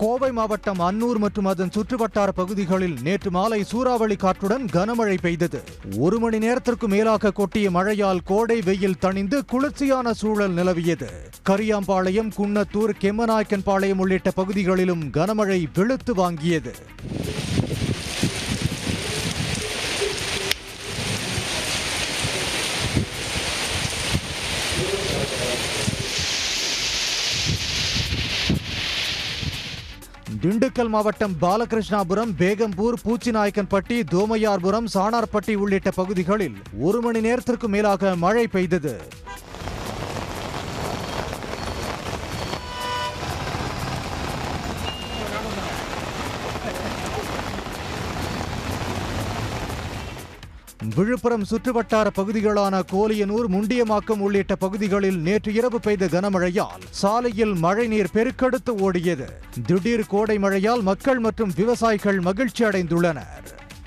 கோவை மாவட்டம் அன்னூர் மற்றும் அதன் சுற்றுவட்டார பகுதிகளில் நேற்று மாலை சூறாவளி காற்றுடன் கனமழை பெய்தது. 1 மணி நேரத்திற்கு மேலாக கொட்டிய மழையால் கோடை வெயில் தணிந்து குளிர்ச்சியான சூழல் நிலவியது. கரியாம்பாளையம், குன்னத்தூர், கெம்மநாயக்கன்பாளையம் உள்ளிட்ட பகுதிகளிலும் கனமழை வெளுத்து வாங்கியது. திண்டுக்கல் மாவட்டம் பாலகிருஷ்ணாபுரம், பேகம்பூர், பூச்சிநாயக்கன்பட்டி, தோமையார்புரம், சாணார்பட்டி உள்ளிட்ட பகுதிகளில் 1 மணி நேரத்திற்கு மேலாக மழை பெய்தது. விழுப்புரம் சுற்றுவட்டார பகுதிகளான கோலியனூர், முண்டியமாக்கம் உள்ளிட்ட பகுதிகளில் நேற்று இரவு பெய்த கனமழையால் சாலையில் மழைநீர் பெருக்கெடுத்து ஓடியது. திடீர் கோடை மழையால் மக்கள் மற்றும் விவசாயிகள் மகிழ்ச்சி அடைந்துள்ளனர்.